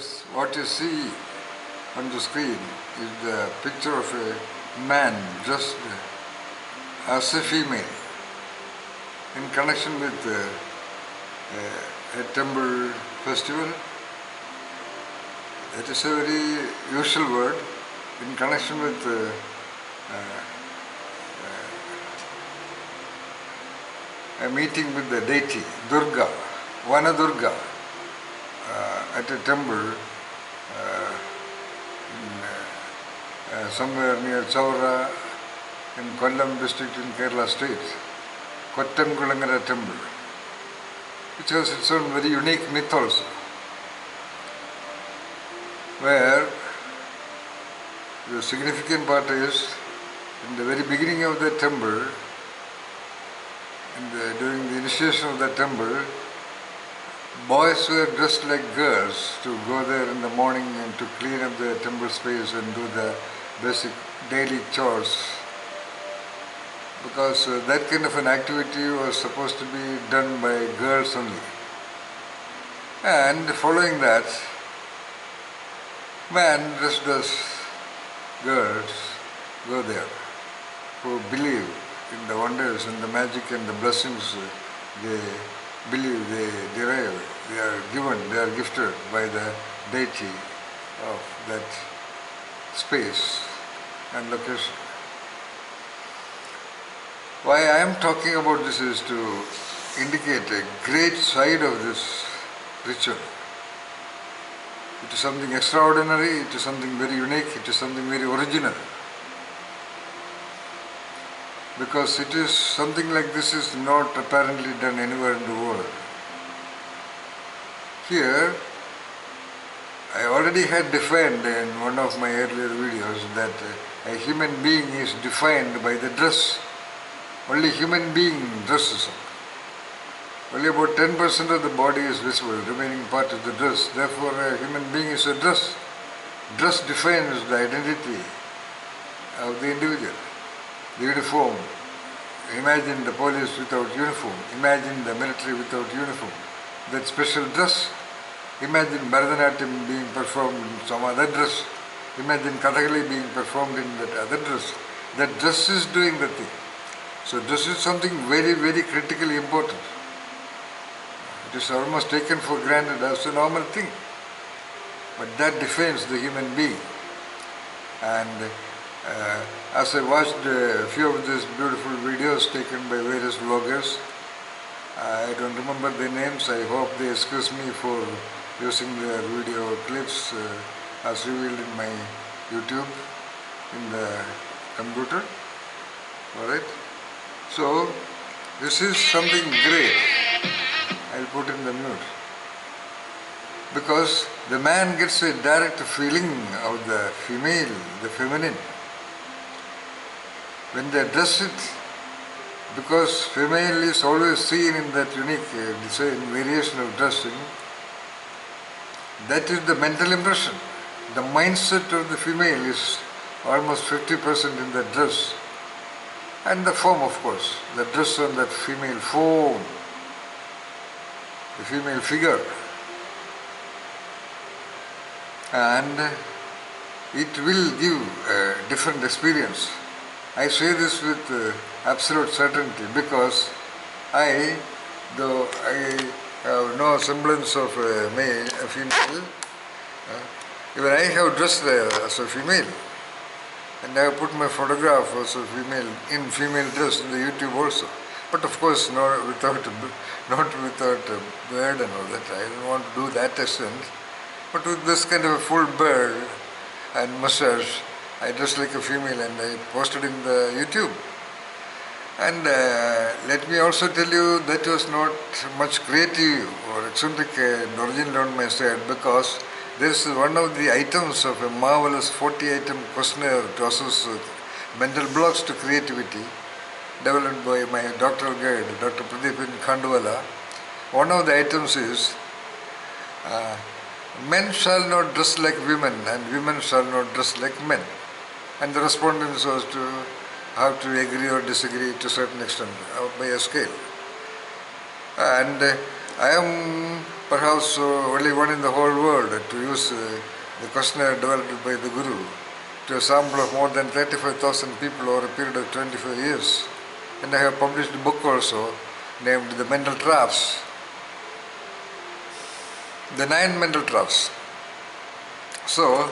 Yes, what you see on the screen is the picture of a man dressed as a female in connection with a temple festival. That is a very usual word in connection with a meeting with the deity Durga, Vana Durga, at a temple somewhere near Chaura in Kollam district in Kerala state, Kottankulangara Temple, which has its own very unique myth also, where the significant part is in the very beginning of the temple, during the initiation of the temple, boys were dressed like girls to go there in the morning and to clean up the temple space and do the basic daily chores, because that kind of an activity was supposed to be done by girls only. And following that, men dressed as girls go there, who believe in the wonders and the magic and the blessings they believe they derive, they are given, they are gifted by the deity of that space and location. Why I am talking about this is to indicate a great side of this ritual. It is something extraordinary, it is something very unique, it is something very original. Because it is something like this is not apparently done anywhere in the world. Here, I already had defined in one of my earlier videos that a human being is defined by the dress. Only human being dresses up. Only about 10% of the body is visible, the remaining part is the dress. Therefore, a human being is a dress. Dress defines the identity of the individual. The uniform. Imagine the police without uniform. Imagine the military without uniform. That special dress. Imagine Bharatanatyam being performed in some other dress. Imagine Kathakali being performed in that other dress. That dress is doing the thing. So dress is something very, very critically important. It is almost taken for granted as a normal thing. But that defines the human being. And as I watched a few of these beautiful videos taken by various vloggers, I don't remember their names, I hope they excuse me for using their video clips as revealed in my YouTube in the computer. Alright? So, this is something great. I'll put in the mute. Because the man gets a direct feeling of the female, the feminine. When they dress it, because female is always seen in that unique design, variation of dressing, that is the mental impression. The mindset of the female is almost 50% in the dress. And the form, of course, the dress on that female form, the female figure. And it will give a different experience. I say this with absolute certainty because though I have no semblance of a male, a female, even I have dressed as a female. And I have put my photograph as a female, in female dress in the YouTube also. But of course not without a beard and all that. I don't want to do that extent. But with this kind of a full beard and mustache, I dressed like a female and I posted in the YouTube. And let me also tell you that was not much creative or eccentric and original on my side, because this is one of the items of a marvelous 40-item questionnaire to assess mental blocks to creativity developed by my doctoral guide, Dr. Pradeep Khandwala. One of the items is men shall not dress like women and women shall not dress like men. And the respondents was to have to agree or disagree to a certain extent by a scale. And I am perhaps only one in the whole world to use the questionnaire developed by the Guru to a sample of more than 35,000 people over a period of 25 years. And I have published a book also named The Mental Traps, the 9 mental traps. So,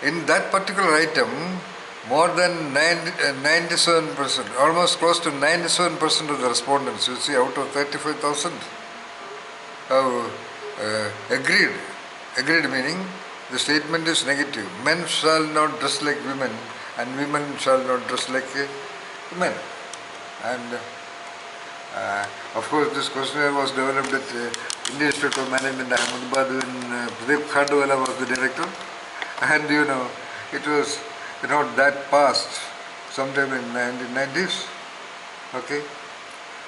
in that particular item, more than 97%, almost close to 97% of the respondents, you see, out of 35,000, have agreed. Agreed meaning the statement is negative. Men shall not dress like women and women shall not dress like men. And of course, this questionnaire was developed at Indian Institute of Management, Ahmedabad, when Pradeep Khandwala was the director. And it was not that past, sometime in 1990s. Okay?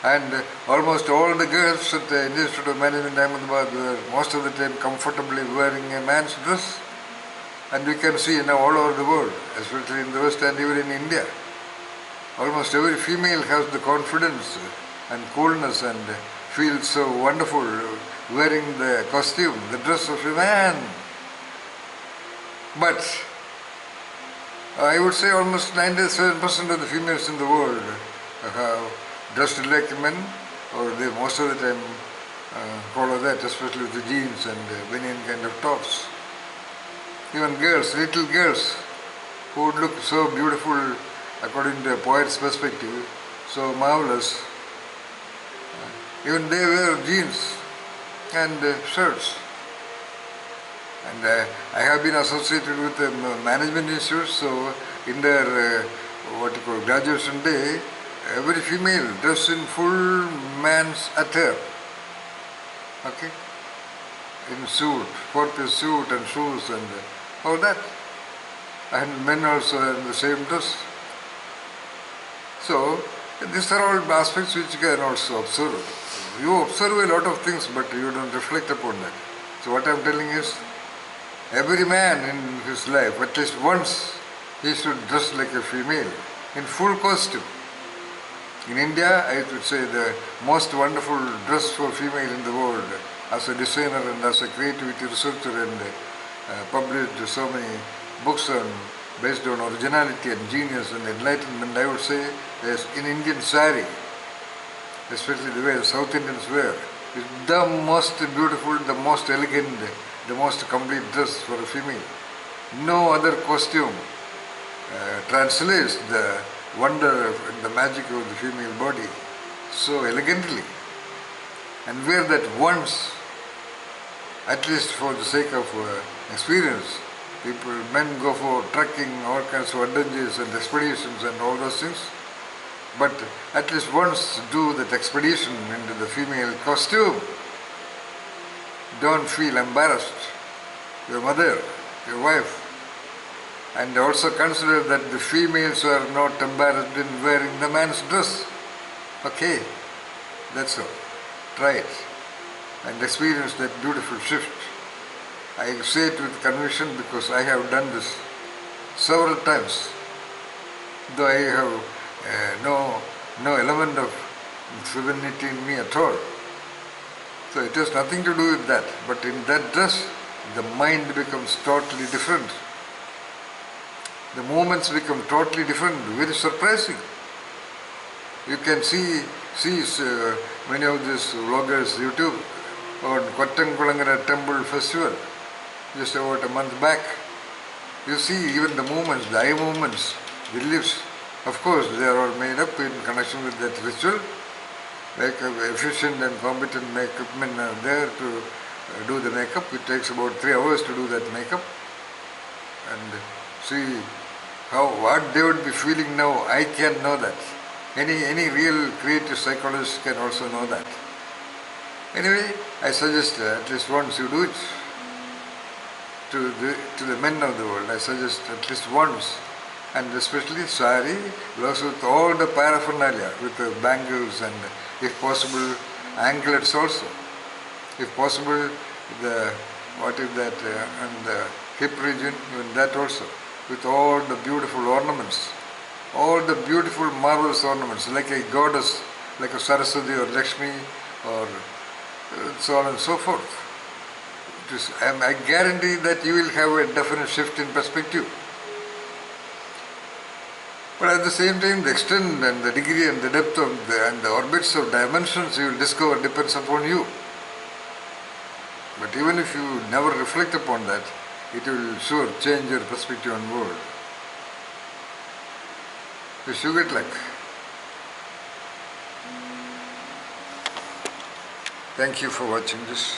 And almost all the girls at the Indian Institute of Management, Ahmedabad, were most of the time comfortably wearing a man's dress. And we can see now all over the world, especially in the West and even in India. Almost every female has the confidence and coolness and feels so wonderful wearing the costume, the dress of a man. But I would say almost 97% of the females in the world have dressed like men, or they most of the time follow that, especially with the jeans and banian kind of tops. Even girls, little girls, who would look so beautiful according to a poet's perspective, so marvelous, even they wear jeans and shirts. And I have been associated with management institutes, so in their graduation day, every female dressed in full man's attire, okay, in suit, 4-piece suit and shoes and all that. And men also in the same dress. So, these are all aspects which you can also observe. You observe a lot of things, but you don't reflect upon that. So what I am telling is, every man in his life, at least once, he should dress like a female, in full costume. In India, I would say the most wonderful dress for female in the world, as a designer and as a creativity researcher, and published so many books based on originality and genius and enlightenment, I would say, is in Indian sari, especially the way the South Indians wear, is the most beautiful, the most elegant, the most complete dress for a female. No other costume translates the wonder and the magic of the female body so elegantly. And wear that once, at least for the sake of experience. Men go for trekking, all kinds of adventures and expeditions and all those things. But at least once do that expedition into the female costume. Don't feel embarrassed. Your mother, your wife. And also consider that the females are not embarrassed in wearing the man's dress. Okay, that's all. Try it and experience that beautiful shift. I say it with conviction because I have done this several times. Though I have no element of femininity in me at all. So it has nothing to do with that. But in that dress, the mind becomes totally different. The movements become totally different, very surprising. You can see many of these vloggers, YouTube, on Kottankulangara Temple festival, just about a month back. You see even the movements, the eye movements, the lips. Of course, they are all made up in connection with that ritual. Efficient and competent makeup men are there to do the makeup. It takes about 3 hours to do that makeup. And see what they would be feeling now, I can know that. Any real creative psychologist can also know that. Anyway, I suggest at least once you do it. To the men of the world, I suggest at least once. And especially sari, blouse with all the paraphernalia, with the bangles and, if possible, anklets also. If possible, and the hip region, even that also, with all the beautiful ornaments, all the beautiful marvelous ornaments, like a goddess, like a Saraswati or Lakshmi or so on and so forth. I guarantee that you will have a definite shift in perspective. But at the same time, the extent and the degree and the depth of and the orbits of dimensions you will discover depends upon you. But even if you never reflect upon that, it will sure change your perspective on the world. Wish you good luck. Thank you for watching this.